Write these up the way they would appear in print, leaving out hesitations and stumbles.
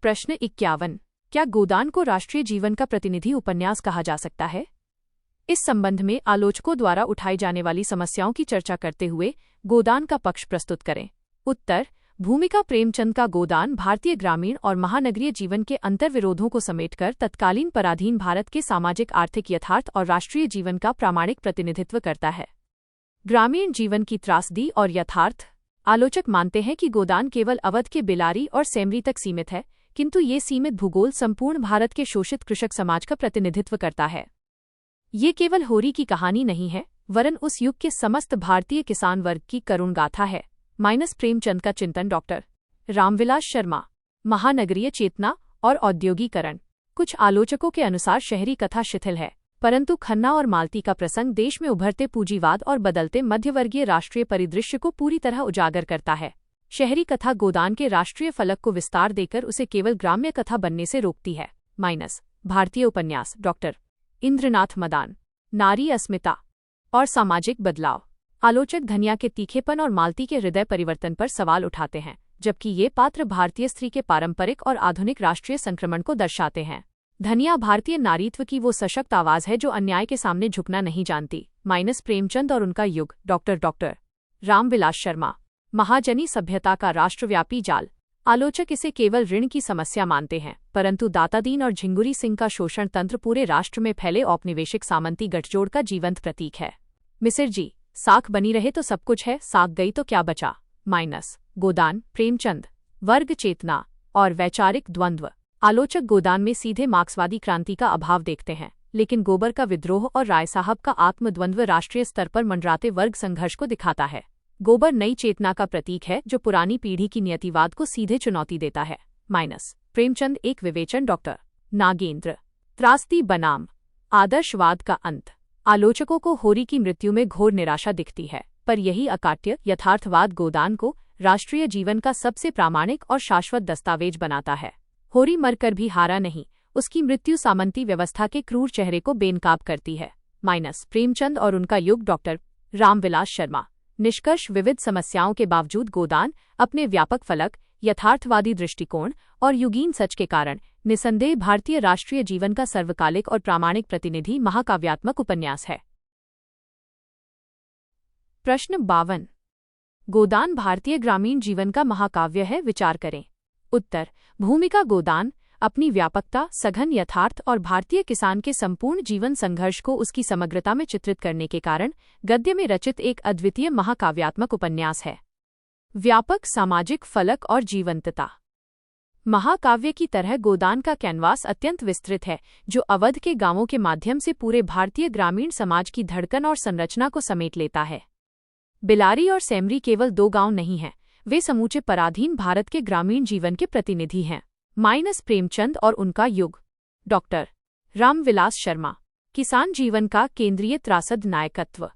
प्रश्न 51। क्या गोदान को राष्ट्रीय जीवन का प्रतिनिधि उपन्यास कहा जा सकता है? इस संबंध में आलोचकों द्वारा उठाई जाने वाली समस्याओं की चर्चा करते हुए गोदान का पक्ष प्रस्तुत करें। उत्तर। भूमिका प्रेमचंद का गोदान भारतीय ग्रामीण और महानगरीय जीवन के अंतर्विरोधों को समेटकर तत्कालीन पराधीन भारत के सामाजिक आर्थिक यथार्थ और राष्ट्रीय जीवन का प्रामाणिक प्रतिनिधित्व करता है। ग्रामीण जीवन की त्रासदी और यथार्थ। आलोचक मानते हैं कि गोदान केवल अवध के बेलारी और सेमरी तक सीमित है, किंतु ये सीमित भूगोल संपूर्ण भारत के शोषित कृषक समाज का प्रतिनिधित्व करता है। ये केवल होरी की कहानी नहीं है, वरन उस युग के समस्त भारतीय किसान वर्ग की करुण गाथा है। प्रेमचंद का चिंतन। डॉक्टर रामविलास शर्मा। महानगरीय चेतना और औद्योगीकरण। कुछ आलोचकों के अनुसार शहरी कथा शिथिल है, परंतु खन्ना और मालती का प्रसंग देश में उभरते पूंजीवाद और बदलते मध्यवर्गीय राष्ट्रीय परिदृश्य को पूरी तरह उजागर करता है। शहरी कथा गोदान के राष्ट्रीय फलक को विस्तार देकर उसे केवल ग्राम्य कथा बनने से रोकती है। भारतीय उपन्यास। डॉक्टर इंद्रनाथ मदान। नारी अस्मिता और सामाजिक बदलाव। आलोचक धनिया के तीखेपन और मालती के हृदय परिवर्तन पर सवाल उठाते हैं, जबकि ये पात्र भारतीय स्त्री के पारंपरिक और आधुनिक राष्ट्रीय संक्रमण को दर्शाते हैं। धनिया भारतीय नारीत्व की वो सशक्त आवाज है जो अन्याय के सामने झुकना नहीं जानती। प्रेमचंद और उनका युग। डॉक्टर रामविलास शर्मा। महाजनी सभ्यता का राष्ट्रव्यापी जाल। आलोचक इसे केवल ऋण की समस्या मानते हैं, परंतु दातादीन और झिंगुरी सिंह का शोषण तंत्र पूरे राष्ट्र में फैले औपनिवेशिक सामंती गठजोड़ का जीवंत प्रतीक है। मिसिर जी, साख बनी रहे तो सब कुछ है, साख गई तो क्या बचा। गोदान प्रेमचंद। वर्ग चेतना और वैचारिक द्वंद्व। आलोचक गोदान में सीधे मार्क्सवादी क्रांति का अभाव देखते हैं, लेकिन गोबर का विद्रोह और राय साहब का आत्मद्वंद्व राष्ट्रीय स्तर पर मंडराते वर्ग संघर्ष को दिखाता है। गोबर नई चेतना का प्रतीक है जो पुरानी पीढ़ी की नियतिवाद को सीधे चुनौती देता है। प्रेमचंद एक विवेचन। डॉक्टर नागेंद्र। त्रासदी बनाम आदर्शवाद का अंत। आलोचकों को होरी की मृत्यु में घोर निराशा दिखती है, पर यही अकाट्य यथार्थवाद गोदान को राष्ट्रीय जीवन का सबसे प्रामाणिक और शाश्वत दस्तावेज बनाता है। होरी मरकर भी हारा नहीं, उसकी मृत्यु सामंती व्यवस्था के क्रूर चेहरे को बेनकाब करती है। प्रेमचंद और उनका युग। डॉक्टर रामविलास शर्मा। निष्कर्ष। विविध समस्याओं के बावजूद गोदान अपने व्यापक फलक, यथार्थवादी दृष्टिकोण और युगीन सच के कारण निसंदेह भारतीय राष्ट्रीय जीवन का सर्वकालिक और प्रामाणिक प्रतिनिधि महाकाव्यात्मक उपन्यास है। प्रश्न 52। गोदान भारतीय ग्रामीण जीवन का महाकाव्य है, विचार करें। उत्तर। भूमिका गोदान अपनी व्यापकता, सघन यथार्थ और भारतीय किसान के संपूर्ण जीवन संघर्ष को उसकी समग्रता में चित्रित करने के कारण गद्य में रचित एक अद्वितीय महाकाव्यात्मक उपन्यास है। व्यापक सामाजिक फलक और जीवंतता। महाकाव्य की तरह गोदान का कैनवास अत्यंत विस्तृत है, जो अवध के गांवों के माध्यम से पूरे भारतीय ग्रामीण समाज की धड़कन और संरचना को समेट लेता है। बेलारी और सेमरी केवल दो गांव नहीं हैं, वे समूचे पराधीन भारत के ग्रामीण जीवन के प्रतिनिधि हैं। प्रेमचंद और उनका युग। डॉक्टर रामविलास शर्मा। किसान जीवन का केंद्रीय त्रासद नायकत्व।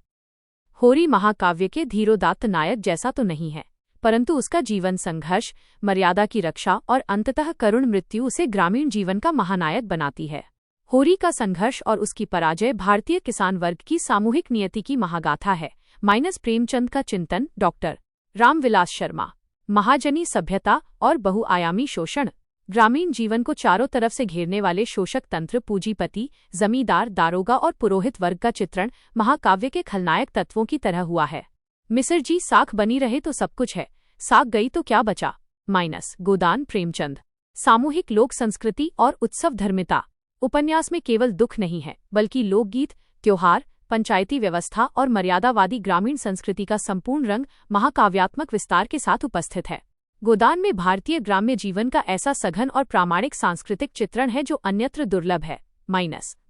होरी महाकाव्य के धीरोदात्त नायक जैसा तो नहीं है, परंतु उसका जीवन संघर्ष, मर्यादा की रक्षा और अंततः करुण मृत्यु उसे ग्रामीण जीवन का महानायक बनाती है। होरी का संघर्ष और उसकी पराजय भारतीय किसान वर्ग की सामूहिक नियति की महागाथा है। प्रेमचंद का चिंतन। डॉक्टर रामविलास शर्मा। महाजनी सभ्यता और बहुआयामी शोषण। ग्रामीण जीवन को चारों तरफ से घेरने वाले शोषक तंत्र, पूंजीपति, जमींदार, दारोगा और पुरोहित वर्ग का चित्रण महाकाव्य के खलनायक तत्वों की तरह हुआ है। मिसिर जी, साख बनी रहे तो सब कुछ है, साख गई तो क्या बचा। गोदान प्रेमचंद। सामूहिक लोक संस्कृति और उत्सव धर्मिता। उपन्यास में केवल दुख नहीं है, बल्कि लोकगीत, त्योहार, पंचायती व्यवस्था और मर्यादावादी ग्रामीण संस्कृति का संपूर्ण रंग महाकाव्यात्मक विस्तार के साथ उपस्थित है। गोदान में भारतीय ग्राम्य जीवन का ऐसा सघन और प्रामाणिक सांस्कृतिक चित्रण है जो अन्यत्र दुर्लभ है।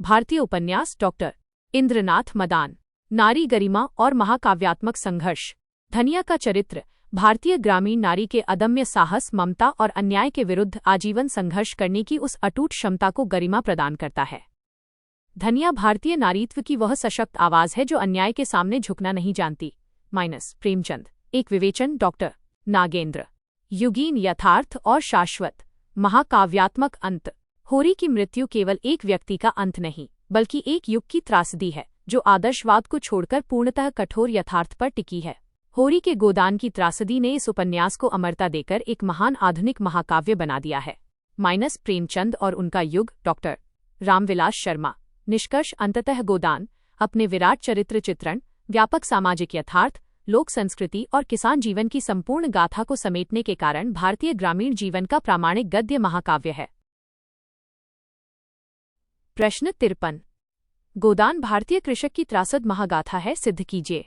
भारतीय उपन्यास। डॉक्टर इंद्रनाथ मदान। नारी गरिमा और महाकाव्यात्मक संघर्ष। धनिया का चरित्र भारतीय ग्रामीण नारी के अदम्य साहस, ममता और अन्याय के विरुद्ध आजीवन संघर्ष करने की उस अटूट क्षमता को गरिमा प्रदान करता है। धनिया भारतीय नारीत्व की वह सशक्त आवाज है जो अन्याय के सामने झुकना नहीं जानती। प्रेमचंद एक विवेचन। डॉक्टर नागेंद्र। युगीन यथार्थ और शाश्वत। महाकाव्यात्मक अंत। होरी की मृत्यु केवल एक व्यक्ति का अंत नहीं, बल्कि एक युग की त्रासदी है जो आदर्शवाद को छोड़कर पूर्णतः कठोर यथार्थ पर टिकी है। होरी के गोदान की त्रासदी ने इस उपन्यास को अमरता देकर एक महान आधुनिक महाकाव्य बना दिया है। माइनस प्रेमचंद और उनका युग डॉक्टर रामविलास शर्मा। निष्कर्ष अंततः गोदान अपने विराट चरित्र चित्रण, व्यापक सामाजिक यथार्थ, लोक संस्कृति और किसान जीवन की संपूर्ण गाथा को समेटने के कारण भारतीय ग्रामीण जीवन का प्रामाणिक गद्य महाकाव्य है। प्रश्न 53। गोदान भारतीय कृषक की त्रासद महागाथा है, सिद्ध कीजिए।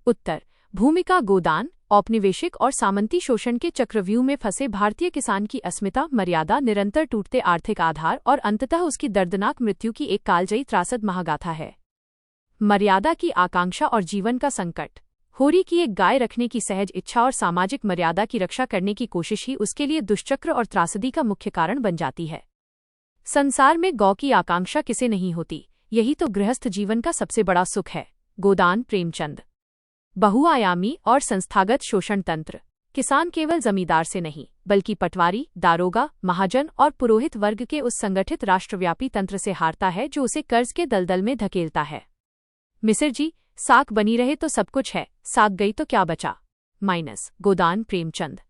उत्तर। भूमिका गोदान औपनिवेशिक और सामंती शोषण के चक्रव्यूह में फंसे भारतीय किसान की अस्मिता, मर्यादा, निरंतर टूटते आर्थिक आधार और अंततः उसकी दर्दनाक मृत्यु की एक कालजयी त्रासद महागाथा है। मर्यादा की आकांक्षा और जीवन का संकट। होरी की एक गाय रखने की सहज इच्छा और सामाजिक मर्यादा की रक्षा करने की कोशिश ही उसके लिए दुष्चक्र और त्रासदी का मुख्य कारण बन जाती है। संसार में गौ की आकांक्षा किसे नहीं होती, यही तो गृहस्थ जीवन का सबसे बड़ा सुख है। गोदान प्रेमचंद। बहुआयामी और संस्थागत शोषण तंत्र। किसान केवल जमींदार से नहीं, बल्कि पटवारी, दारोगा, महाजन और पुरोहित वर्ग के उस संगठित राष्ट्रव्यापी तंत्र से हारता है जो उसे कर्ज के दलदल में धकेलता है। मिसिर जी, साख बनी रहे तो सब कुछ है, साख गई तो क्या बचा। माइनस गोदान प्रेमचंद।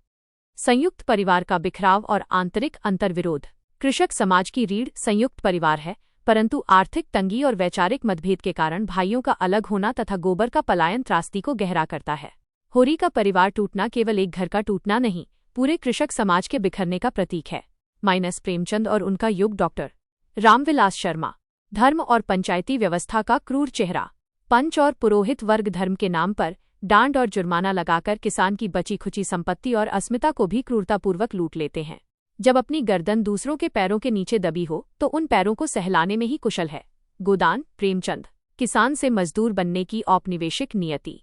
संयुक्त परिवार का बिखराव और आंतरिक अंतर्विरोध। कृषक समाज की रीढ़ संयुक्त परिवार है, परंतु आर्थिक तंगी और वैचारिक मतभेद के कारण भाइयों का अलग होना तथा गोबर का पलायन त्रासदी को गहरा करता है। होरी का परिवार टूटना केवल एक घर का टूटना नहीं, पूरे कृषक समाज के बिखरने का प्रतीक है। माइनस प्रेमचंद और उनका युग डॉक्टर रामविलास शर्मा। धर्म और पंचायती व्यवस्था का क्रूर चेहरा। पंच और पुरोहित वर्ग धर्म के नाम पर डांड और जुर्माना लगाकर किसान की बची खुची संपत्ति और अस्मिता को भी क्रूरतापूर्वक लूट लेते हैं। जब अपनी गर्दन दूसरों के पैरों के नीचे दबी हो तो उन पैरों को सहलाने में ही कुशल है। गोदान प्रेमचंद। किसान से मजदूर बनने की औपनिवेशिक नियति।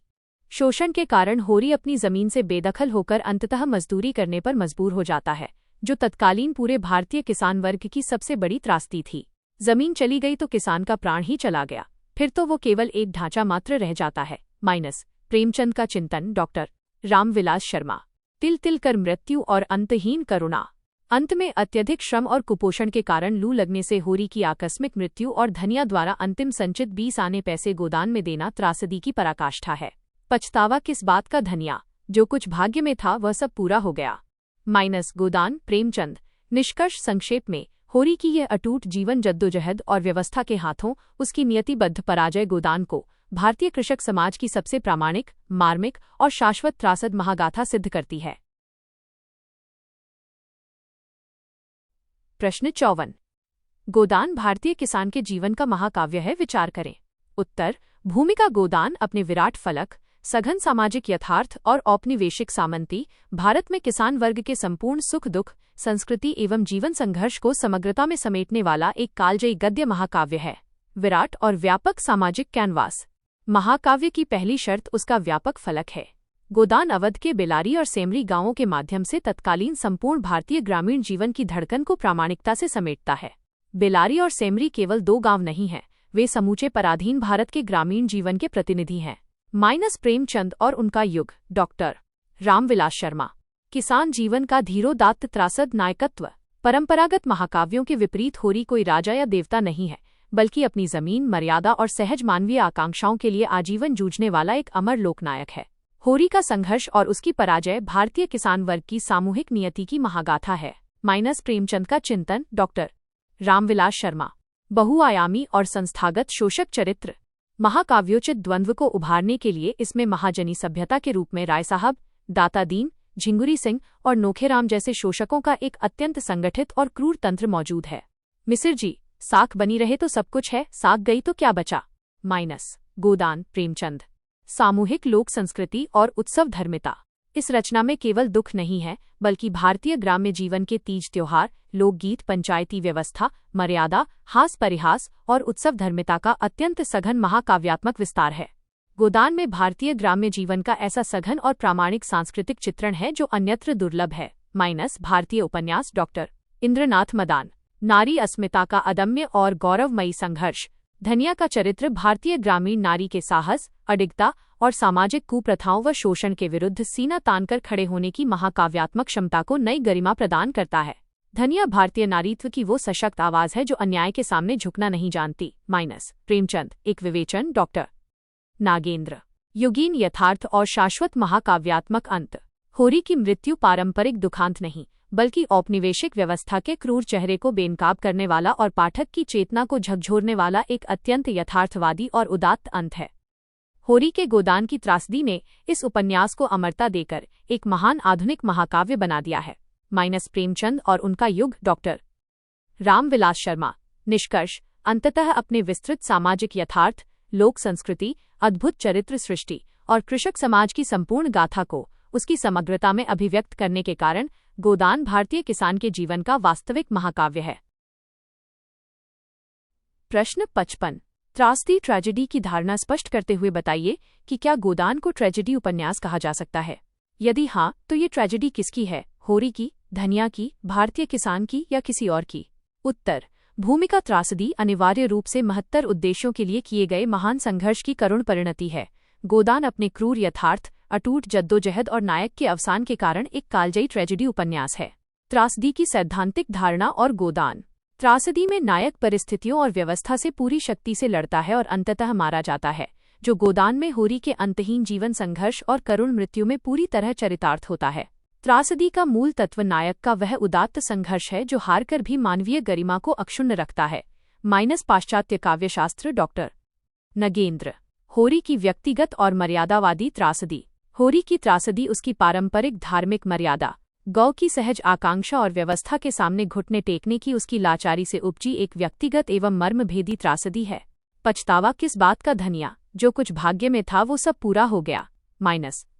शोषण के कारण होरी अपनी जमीन से बेदखल होकर अंततः मजदूरी करने पर मजबूर हो जाता है, जो तत्कालीन पूरे भारतीय किसान वर्ग की सबसे बड़ी त्रासदी थी। जमीन चली गई तो किसान का प्राण ही चला गया, फिर तो वो केवल एक ढांचा मात्र रह जाता है। माइनस प्रेमचंद का चिंतन डॉक्टर रामविलास शर्मा। तिल तिल कर मृत्यु और अंतहीन करुणा। अंत में अत्यधिक श्रम और कुपोषण के कारण लू लगने से होरी की आकस्मिक मृत्यु और धनिया द्वारा अंतिम संचित 20 आने पैसे गोदान में देना त्रासदी की पराकाष्ठा है। पछतावा किस बात का धनिया, जो कुछ भाग्य में था वह सब पूरा हो गया। माइनस गोदान प्रेमचंद। निष्कर्ष संक्षेप में, होरी की यह अटूट जीवन जद्दोजहद और व्यवस्था के हाथों उसकी नियतिबद्ध पराजय गोदान को भारतीय कृषक समाज की सबसे प्रामाणिक, मार्मिक और शाश्वत त्रासद महागाथा सिद्ध करती है। प्रश्न 54। गोदान भारतीय किसान के जीवन का महाकाव्य है, विचार करें। उत्तर। भूमिका गोदान अपने विराट फलक, सघन सामाजिक यथार्थ और औपनिवेशिक सामंती भारत में किसान वर्ग के संपूर्ण सुख दुख, संस्कृति एवं जीवन संघर्ष को समग्रता में समेटने वाला एक कालजयी गद्य महाकाव्य है। विराट और व्यापक सामाजिक कैनवास। महाकाव्य की पहली शर्त उसका व्यापक फलक है। गोदान अवध के बेलारी और सेमरी गांवों के माध्यम से तत्कालीन संपूर्ण भारतीय ग्रामीण जीवन की धड़कन को प्रामाणिकता से समेटता है। बेलारी और सेमरी केवल 2 गांव नहीं हैं, वे समूचे पराधीन भारत के ग्रामीण जीवन के प्रतिनिधि हैं। माइनस प्रेमचंद और उनका युग डॉक्टर रामविलास शर्मा। किसान जीवन का धीरोदात्त त्रासद नायकत्व। परंपरागत महाकाव्यों के विपरीत होरी कोई राजा या देवता नहीं है, बल्कि अपनी जमीन, मर्यादा और सहज मानवीय आकांक्षाओं के लिए आजीवन जूझने वाला एक अमर लोकनायक है। होरी का संघर्ष और उसकी पराजय भारतीय किसान वर्ग की सामूहिक नियति की महागाथा है। माइनस प्रेमचंद का चिंतन डॉक्टर रामविलास शर्मा। बहुआयामी और संस्थागत शोषक चरित्र। महाकाव्योचित द्वंद्व को उभारने के लिए इसमें महाजनी सभ्यता के रूप में राय साहब, दाता दीन, झिंगुरी सिंह और नोखेराम जैसे शोषकों का एक अत्यंत संगठित और क्रूर तंत्र मौजूद है। मिसिर जी, साख बनी रहे तो सब कुछ है, साख गई तो क्या बचा। माइनस गोदान प्रेमचंद। सामूहिक लोक संस्कृति और उत्सव धर्मिता। इस रचना में केवल दुख नहीं है, बल्कि भारतीय ग्राम्य जीवन के तीज त्योहार, लोकगीत, पंचायती व्यवस्था, मर्यादा, हास परिहास और उत्सव धर्मिता का अत्यंत सघन महाकाव्यात्मक विस्तार है। गोदान में भारतीय ग्राम्य जीवन का ऐसा सघन और प्रामाणिक सांस्कृतिक चित्रण है जो अन्यत्र दुर्लभ है। माइनस भारतीय उपन्यास डॉक्टर इंद्रनाथ मदान। नारी अस्मिता का अदम्य और गौरवमयी संघर्ष। धनिया का चरित्र भारतीय ग्रामीण नारी के साहस, अडिगता और सामाजिक कुप्रथाओं व शोषण के विरुद्ध सीना तानकर खड़े होने की महाकाव्यात्मक क्षमता को नई गरिमा प्रदान करता है। धनिया भारतीय नारीत्व की वो सशक्त आवाज है जो अन्याय के सामने झुकना नहीं जानती। माइनस प्रेमचंद। एक विवेचन डॉक्टर नागेंद्र। युगीन यथार्थ और शाश्वत महाकाव्यात्मक अंत। होरी की मृत्यु पारंपरिक दुखांत नहीं, बल्कि औपनिवेशिक व्यवस्था के क्रूर चेहरे को बेनकाब करने वाला और पाठक की चेतना को झकझोरने वाला एक अत्यंत यथार्थवादी और उदात्त अंत है। होरी के गोदान की त्रासदी ने इस उपन्यास को अमरता देकर एक महान आधुनिक महाकाव्य बना दिया है। प्रेमचंद और उनका युग, डॉक्टर रामविलास शर्मा। निष्कर्ष: अंततः अपने विस्तृत सामाजिक यथार्थ, लोक संस्कृति, अद्भुत चरित्र सृष्टि और कृषक समाज की संपूर्ण गाथा को उसकी समग्रता में अभिव्यक्त करने के कारण गोदान भारतीय किसान के जीवन का वास्तविक महाकाव्य है। प्रश्न 55। त्रासदी ट्रेजेडी की धारणा स्पष्ट करते हुए बताइए कि क्या गोदान को ट्रेजेडी उपन्यास कहा जा सकता है? यदि हाँ, तो ये ट्रेजेडी किसकी है? होरी की, धनिया की, भारतीय किसान की या किसी और की? उत्तर: भूमिका त्रासदी अनिवार्य रूप से महत्तर उद्देश्यों के लिए किए गए महान संघर्ष की करुण परिणति है। गोदान अपने क्रूर यथार्थ, अटूट जद्दोजहद और नायक के अवसान के कारण एक कालजयी ट्रेजेडी उपन्यास है। त्रासदी की सैद्धांतिक धारणा और गोदान। त्रासदी में नायक परिस्थितियों और व्यवस्था से पूरी शक्ति से लड़ता है और अंततः मारा जाता है, जो गोदान में होरी के अंतहीन जीवन संघर्ष और करुण मृत्यु में पूरी तरह चरितार्थ होता है। त्रासदी का मूल तत्व नायक का वह उदात्त संघर्ष है जो हारकर भी मानवीय गरिमा को अक्षुण्ण रखता है। पाश्चात्य काव्यशास्त्र, डॉक्टर नगेंद्र। होरी की व्यक्तिगत और मर्यादावादी त्रासदी। होरी की त्रासदी उसकी पारंपरिक धार्मिक मर्यादा, गौ की सहज आकांक्षा और व्यवस्था के सामने घुटने टेकने की उसकी लाचारी से उपजी एक व्यक्तिगत एवं मर्मभेदी त्रासदी है। पछतावा किस बात का? धनिया, जो कुछ भाग्य में था वो सब पूरा हो गया।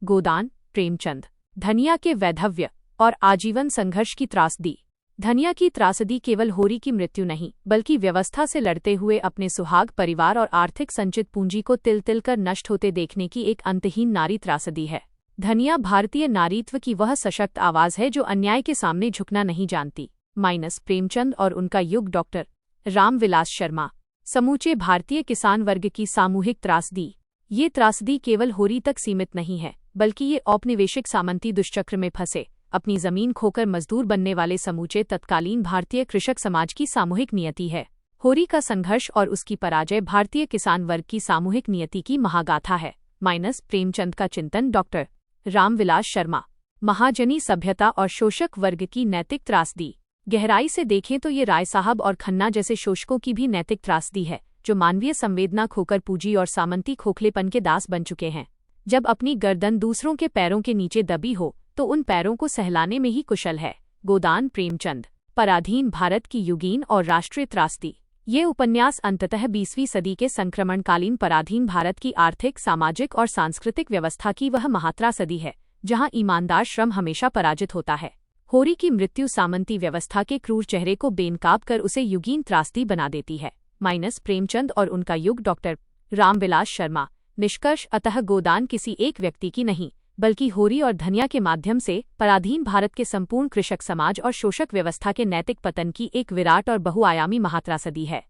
गोदान, प्रेमचंद। धनिया के वैधव्य और आजीवन संघर्ष की त्रासदी। धनिया की त्रासदी केवल होरी की मृत्यु नहीं, बल्कि व्यवस्था से लड़ते हुए अपने सुहाग, परिवार और आर्थिक संचित पूंजी को तिल तिल कर नष्ट होते देखने की एक अंतहीन नारी त्रासदी है। धनिया भारतीय नारीत्व की वह सशक्त आवाज है जो अन्याय के सामने झुकना नहीं जानती। प्रेमचंद और उनका युग, डॉक्टर रामविलास शर्मा। समूचे भारतीय किसान वर्ग की सामूहिक त्रासदी। ये त्रासदी केवल होरी तक सीमित नहीं है, बल्कि ये औपनिवेशिक सामंती दुष्चक्र में फंसे अपनी जमीन खोकर मजदूर बनने वाले समूचे तत्कालीन भारतीय कृषक समाज की सामूहिक नियति है। होरी का संघर्ष और उसकी पराजय भारतीय किसान वर्ग की सामूहिक नियति की महागाथा है। प्रेमचंद का चिंतन, डॉक्टर रामविलास शर्मा। महाजनी सभ्यता और शोषक वर्ग की नैतिक त्रासदी। गहराई से देखें तो ये राय साहब और खन्ना जैसे शोषकों की भी नैतिक त्रासदी है, जो मानवीय संवेदना खोकर पूंजी और सामंती खोखलेपन के दास बन चुके हैं। जब अपनी गर्दन दूसरों के पैरों के नीचे दबी हो तो उन पैरों को सहलाने में ही कुशल है। गोदान, प्रेमचंद। पराधीन भारत की युगीन और राष्ट्रीय त्रासदी। ये उपन्यास अंततः 20वीं सदी के संक्रमणकालीन पराधीन भारत की आर्थिक, सामाजिक और सांस्कृतिक व्यवस्था की वह महात्रासदी है, जहां ईमानदार श्रम हमेशा पराजित होता है। होरी की मृत्यु सामंती व्यवस्था के क्रूर चेहरे को बेनकाब कर उसे युगीन त्रासदी बना देती है। प्रेमचंद और उनका युग, डॉक्टर रामविलास शर्मा। निष्कर्ष: अतः गोदान किसी एक व्यक्ति की नहीं, बल्कि होरी और धनिया के माध्यम से पराधीन भारत के संपूर्ण कृषक समाज और शोषक व्यवस्था के नैतिक पतन की एक विराट और बहुआयामी महात्रासदी है।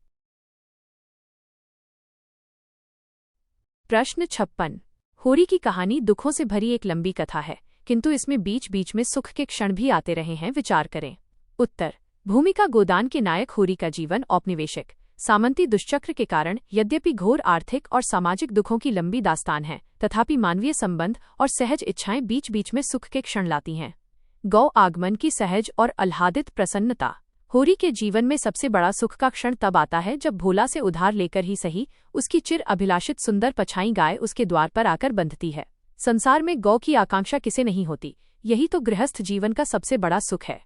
प्रश्न 56। होरी की कहानी दुखों से भरी एक लंबी कथा है, किंतु इसमें बीच बीच में सुख के क्षण भी आते रहे हैं। विचार करें। उत्तर: भूमिका गोदान के नायक होरी का जीवन औपनिवेशिक सामंती दुष्चक्र के कारण यद्यपि घोर आर्थिक और सामाजिक दुखों की लंबी दास्तान है, तथापि मानवीय संबंध और सहज इच्छाएं बीच बीच में सुख के क्षण लाती हैं। गौ आगमन की सहज और आह्लादित प्रसन्नता। होरी के जीवन में सबसे बड़ा सुख का क्षण तब आता है जब भोला से उधार लेकर ही सही उसकी चिर अभिलाषित सुंदर पछाई गाय उसके द्वार पर आकर बंधती है। संसार में गौ की आकांक्षा किसे नहीं होती, यही तो गृहस्थ जीवन का सबसे बड़ा सुख है।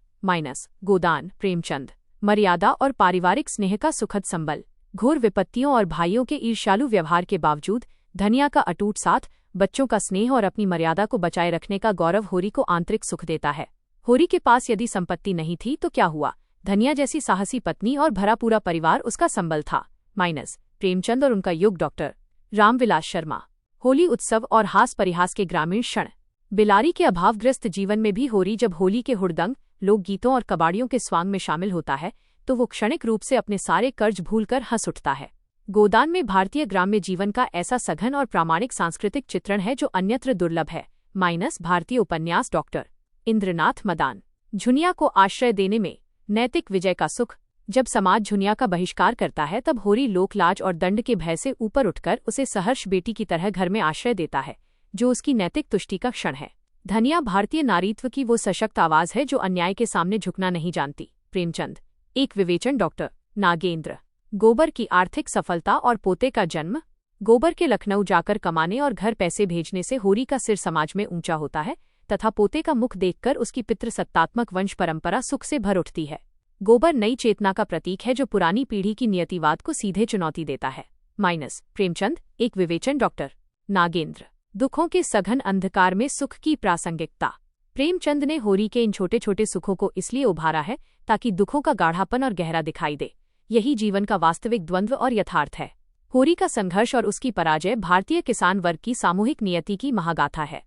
गोदान, प्रेमचंद। मर्यादा और पारिवारिक स्नेह का सुखद संबल। घोर विपत्तियों और भाइयों के ईर्ष्यालु व्यवहार के बावजूद धनिया का अटूट साथ, बच्चों का स्नेह और अपनी मर्यादा को बचाए रखने का गौरव होरी को आंतरिक सुख देता है। होरी के पास यदि संपत्ति नहीं थी तो क्या हुआ, धनिया जैसी साहसी पत्नी और भरा पूरा परिवार उसका संबल था। प्रेमचंद और उनका युग, डॉक्टर रामविलास शर्मा। होली उत्सव और हास परिहास के ग्रामीण क्षण। बिलारी के अभावग्रस्त जीवन में भी होरी जब होली के हुड़दंग, लोकगीतों और कबाड़ियों के स्वांग में शामिल होता है तो वो क्षणिक रूप से अपने सारे कर्ज भूलकर हंस उठता है। गोदान में भारतीय ग्राम्य जीवन का ऐसा सघन और प्रामाणिक सांस्कृतिक चित्रण है जो अन्यत्र दुर्लभ है। भारतीय उपन्यास, डॉक्टर इंद्रनाथ मदान। झुनिया को आश्रय देने में नैतिक विजय का सुख। जब समाज झुनिया का बहिष्कार करता है तब होरी लोकलाज और दंड के भय से ऊपर उठकर उसे सहर्ष बेटी की तरह घर में आश्रय देता है, जो उसकी नैतिक तुष्टि का क्षण है। धनिया भारतीय नारीत्व की वो सशक्त आवाज है जो अन्याय के सामने झुकना नहीं जानती। प्रेमचंद एक विवेचन। डॉक्टर नागेंद्र। गोबर की आर्थिक सफलता और पोते का जन्म। गोबर के लखनऊ जाकर कमाने और घर पैसे भेजने से होरी का सिर समाज में ऊंचा होता है तथा पोते का मुख देखकर उसकी पितृसत्तात्मक वंश परंपरा सुख से भर उठती है। गोबर नई चेतना का प्रतीक है जो पुरानी पीढ़ी की नियतिवाद को सीधे चुनौती देता है। प्रेमचंद एक विवेचन। डॉक्टर नागेंद्र। दुखों के सघन अंधकार में सुख की प्रासंगिकता। प्रेमचंद ने होरी के इन छोटे छोटे सुखों को इसलिए उभारा है ताकि दुखों का गाढ़ापन और गहरा दिखाई दे। यही जीवन का वास्तविक द्वंद्व और यथार्थ है। होरी का संघर्ष और उसकी पराजय भारतीय किसान वर्ग की सामूहिक नियति की महागाथा है।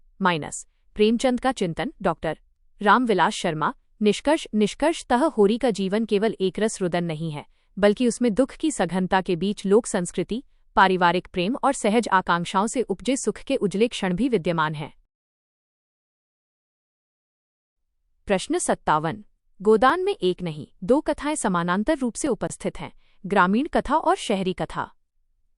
प्रेमचंद का चिंतन। डॉक्टर रामविलास शर्मा। निष्कर्षतः होरी का जीवन केवल एकरस रुदन नहीं है, बल्कि उसमें दुख की सघनता के बीच लोक संस्कृति, पारिवारिक प्रेम और सहज आकांक्षाओं से उपजे सुख के उजले क्षण भी विद्यमान हैं। प्रश्न 57। गोदान में एक नहीं, दो कथाएं समानांतर रूप से उपस्थित हैं, ग्रामीण कथा और शहरी कथा।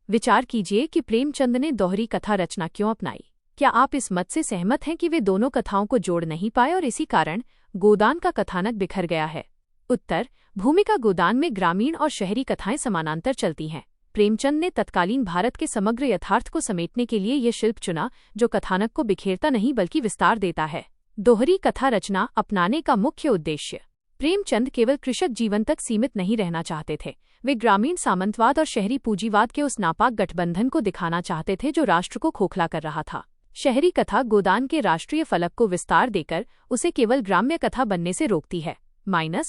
विचार कीजिए कि प्रेमचंद ने दोहरी कथा रचना क्यों अपनाई। क्या आप इस मत से सहमत हैं कि वे दोनों कथाओं को जोड़ नहीं पाए और इसी कारण गोदान का कथानक बिखर गया है? उत्तर: भूमिका गोदान में ग्रामीण और शहरी कथाएं समानांतर चलती हैं। प्रेमचंद ने तत्कालीन भारत के समग्र यथार्थ को समेटने के लिए ये शिल्प चुना जो कथानक को बिखेरता नहीं बल्कि विस्तार देता है। दोहरी कथा रचना अपनाने का मुख्य उद्देश्य: प्रेमचंद केवल कृषक जीवन तक सीमित नहीं रहना चाहते थे, वे ग्रामीण सामंतवाद और शहरी पूंजीवाद के उस नापाक गठबंधन को दिखाना चाहते थे जो राष्ट्र को खोखला कर रहा था। शहरी कथा गोदान के राष्ट्रीय फलक को विस्तार देकर उसे केवल ग्राम्य कथा बनने से रोकती है।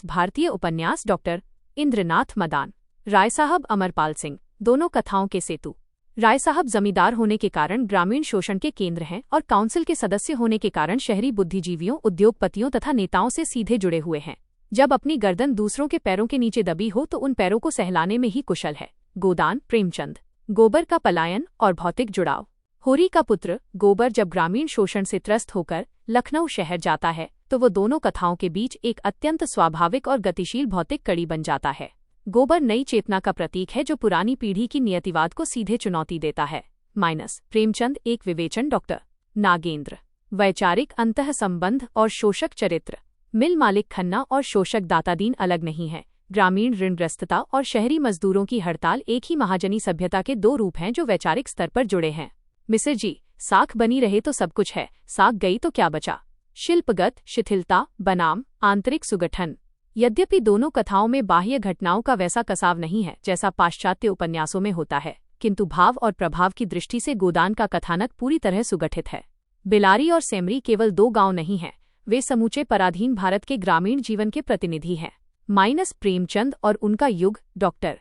भारतीय उपन्यास। डॉक्टर इंद्रनाथ मदान। राय साहब अमरपाल सिंह। दोनों कथाओं के सेतु। राय साहब जमींदार होने के कारण ग्रामीण शोषण के केंद्र हैं और काउंसिल के सदस्य होने के कारण शहरी बुद्धिजीवियों, उद्योगपतियों तथा नेताओं से सीधे जुड़े हुए हैं। जब अपनी गर्दन दूसरों के पैरों के नीचे दबी हो तो उन पैरों को सहलाने में ही कुशल है। गोदान। प्रेमचंद। गोबर का पलायन और भौतिक जुड़ाव। होरी का पुत्र गोबर जब ग्रामीण शोषण से त्रस्त होकर लखनऊ शहर जाता है तो वो दोनों कथाओं के बीच एक अत्यंत स्वाभाविक और गतिशील भौतिक कड़ी बन जाता है। गोबर नई चेतना का प्रतीक है जो पुरानी पीढ़ी की नियतिवाद को सीधे चुनौती देता है। प्रेमचंद एक विवेचन। डॉक्टर नागेंद्र। वैचारिक अंतः संबंध और शोषक चरित्र। मिल मालिक खन्ना और शोषक दातादीन अलग नहीं है। ग्रामीण ऋणग्रस्तता और शहरी मजदूरों की हड़ताल एक ही महाजनी सभ्यता के दो रूप हैं जो वैचारिक स्तर पर जुड़े हैं। मिस्र जी, साख बनी रहे तो सब कुछ है, साख गई तो क्या बचा। शिल्पगत शिथिलता बनाम आंतरिक सुगठन। यद्यपि दोनों कथाओं में बाह्य घटनाओं का वैसा कसाव नहीं है जैसा पाश्चात्य उपन्यासों में होता है, किंतु भाव और प्रभाव की दृष्टि से गोदान का कथानक पूरी तरह सुगठित है। बेलारी और सेमरी केवल दो गांव नहीं हैं, वे समूचे पराधीन भारत के ग्रामीण जीवन के प्रतिनिधि हैं। प्रेमचंद और उनका युग। डॉक्टर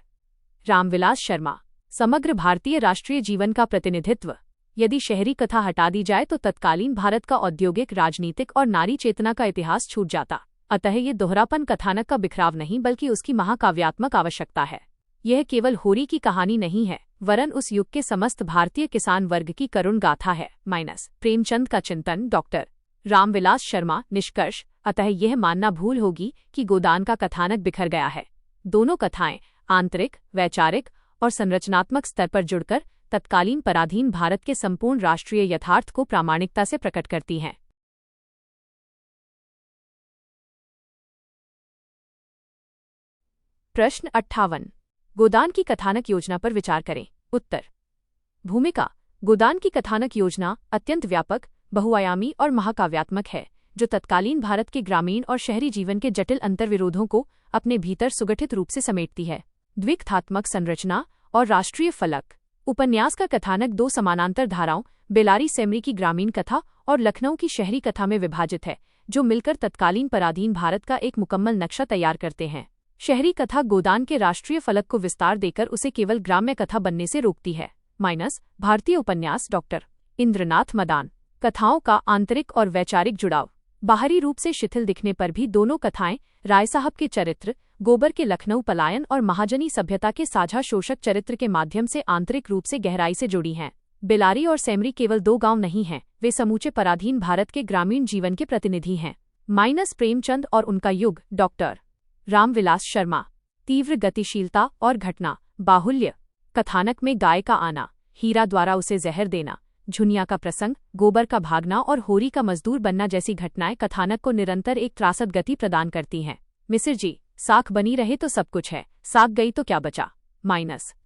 रामविलास शर्मा। समग्र भारतीय राष्ट्रीय जीवन का प्रतिनिधित्व। यदि शहरी कथा हटा दी जाए तो तत्कालीन भारत का औद्योगिक, राजनीतिक और नारी चेतना का इतिहास छूट जाता। अतः ये दोहरापन कथानक का बिखराव नहीं बल्कि उसकी महाकाव्यात्मक आवश्यकता है। यह केवल होरी की कहानी नहीं है, वरन उस युग के समस्त भारतीय किसान वर्ग की करुण गाथा है। प्रेमचंद का चिंतन। डॉक्टर रामविलास शर्मा। निष्कर्ष: अतः यह मानना भूल होगी कि गोदान का कथानक बिखर गया है। दोनों कथाएं आंतरिक, वैचारिक और संरचनात्मक स्तर पर जुड़कर तत्कालीन पराधीन भारत के संपूर्ण राष्ट्रीय यथार्थ को प्रामाणिकता से प्रकट करती हैं। प्रश्न 58। गोदान की कथानक योजना पर विचार करें। उत्तर। भूमिका। गोदान की कथानक योजना अत्यंत व्यापक, बहुआयामी और महाकाव्यात्मक है, जो तत्कालीन भारत के ग्रामीण और शहरी जीवन के जटिल अंतर्विरोधों को अपने भीतर सुगठित रूप से समेटती है। द्विकथात्मक संरचना और राष्ट्रीय फलक। उपन्यास का कथानक दो समानांतर धाराओं, बेलारी सेमरी की ग्रामीण कथा और लखनऊ की शहरी कथा में विभाजित है, जो मिलकर तत्कालीन पराधीन भारत का एक मुकम्मल नक्शा तैयार करते हैं। शहरी कथा गोदान के राष्ट्रीय फलक को विस्तार देकर उसे केवल ग्राम्य कथा बनने से रोकती है। भारतीय उपन्यास। डॉक्टर इंद्रनाथ मदान। कथाओं का आंतरिक और वैचारिक जुड़ाव। बाहरी रूप से शिथिल दिखने पर भी दोनों कथाएं राय साहब के चरित्र, गोबर के लखनऊ पलायन और महाजनी सभ्यता के साझा शोषक चरित्र के माध्यम से आंतरिक रूप से गहराई से जुड़ी हैं। बेलारी और सेमरी केवल दो गांव नहीं हैं, वे समूचे पराधीन भारत के ग्रामीण जीवन के प्रतिनिधि हैं। प्रेमचंद और उनका युग। डॉक्टर रामविलास शर्मा। तीव्र गतिशीलता और घटना बाहुल्य। कथानक में गाय का आना, हीरा द्वारा उसे जहर देना, झुनिया का प्रसंग, गोबर का भागना और होरी का मजदूर बनना जैसी घटनाएं कथानक को निरंतर एक त्रासद गति प्रदान करती हैं। मिसिर जी, साख बनी रहे तो सब कुछ है, साख गई तो क्या बचा।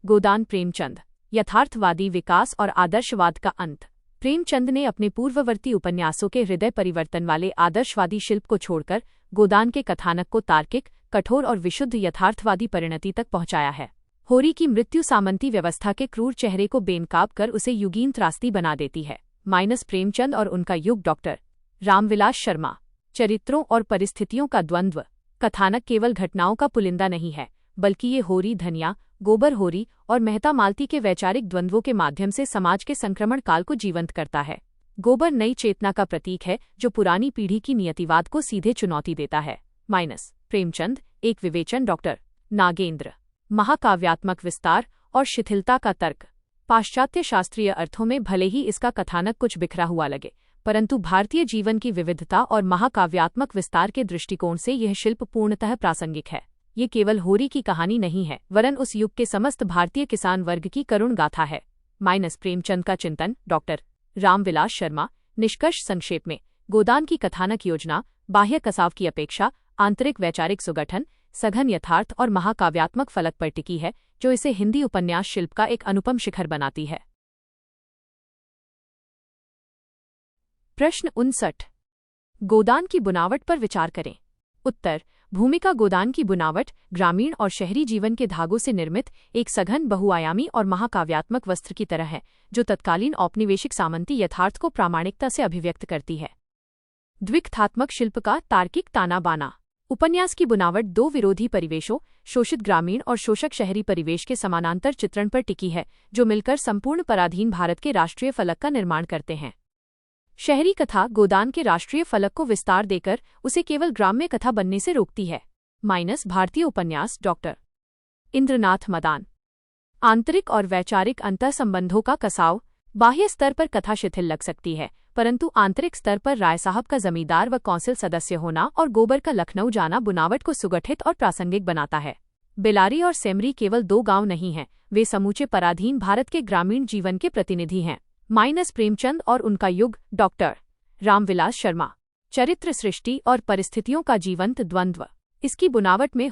गोदान प्रेमचंद, यथार्थवादी विकास और आदर्शवाद का अंत। प्रेमचंद ने अपने पूर्ववर्ती उपन्यासों के हृदय परिवर्तन वाले आदर्शवादी शिल्प को छोड़कर गोदान के कथानक को तार्किक, कठोर और विशुद्ध यथार्थवादी परिणति तक पहुंचाया है। होरी की मृत्यु सामंती व्यवस्था के क्रूर चेहरे को बेनकाब कर उसे युगीन त्रासदी बना देती है। प्रेमचंद और उनका युग। डॉक्टर रामविलास शर्मा, चरित्रों और परिस्थितियों का द्वंद्व। कथानक केवल घटनाओं का पुलिंदा नहीं है, बल्कि ये होरी धनिया, गोबर होरी और मेहता मालती के वैचारिक द्वंद्वों के माध्यम से समाज के संक्रमण काल को जीवंत करता है। गोबर नई चेतना का प्रतीक है जो पुरानी पीढ़ी की नियतिवाद को सीधे चुनौती देता है। प्रेमचंद, एक विवेचन। डॉक्टर नागेंद्र, महाकाव्यात्मक विस्तार और शिथिलता का तर्क। पाश्चात्य शास्त्रीय अर्थों में भले ही इसका कथानक कुछ बिखरा हुआ लगे, परंतु भारतीय जीवन की विविधता और महाकाव्यात्मक विस्तार के दृष्टिकोण से यह शिल्प पूर्णतः प्रासंगिक है। ये केवल होरी की कहानी नहीं है, वरन उस युग के समस्त भारतीय किसान वर्ग की करुण गाथा है। प्रेमचंद का चिंतन। डॉक्टर रामविलास शर्मा, निष्कर्ष संक्षेप में, गोदान की कथानक योजना बाह्य कसाव की अपेक्षा आंतरिक वैचारिक सुगठन, सघन यथार्थ और महाकाव्यात्मक फलक पर टिकी है, जो इसे हिंदी उपन्यास शिल्प का एक अनुपम शिखर बनाती है। प्रश्न 59। गोदान की बुनावट पर विचार करें। उत्तर। भूमिका गोदान की बुनावट ग्रामीण और शहरी जीवन के धागों से निर्मित एक सघन, बहुआयामी और महाकाव्यात्मक वस्त्र की तरह है, जो तत्कालीन औपनिवेशिक सामंती यथार्थ को प्रामाणिकता से अभिव्यक्त करती है। द्विकथात्मक शिल्प का तार्किक ताना बाना। उपन्यास की बुनावट दो विरोधी परिवेशों, शोषित ग्रामीण और शोषक शहरी परिवेश के समानांतर चित्रण पर टिकी है, जो मिलकर संपूर्ण पराधीन भारत के राष्ट्रीय फलक का निर्माण करते हैं। शहरी कथा गोदान के राष्ट्रीय फलक को विस्तार देकर उसे केवल ग्राम्य कथा बनने से रोकती है। भारतीय उपन्यास। डॉक्टर इंद्रनाथ मदान, आंतरिक और वैचारिक अंतःसंबंधों का कसाव। बाह्य स्तर पर कथा शिथिल लग सकती है, परंतु आंतरिक स्तर पर राय साहब का जमींदार व कौंसिल सदस्य होना और गोबर का लखनऊ जाना बुनावट को सुगठित और प्रासंगिक बनाता है। बेलारी और सेमरी केवल दो गांव नहीं हैं, वे समूचे पराधीन भारत के ग्रामीण जीवन के प्रतिनिधि हैं। प्रेमचंद और उनका युग। डॉक्टर रामविलास शर्मा, चरित्र सृष्टि और परिस्थितियों का जीवंत द्वंद्व। इसकी बुनावट में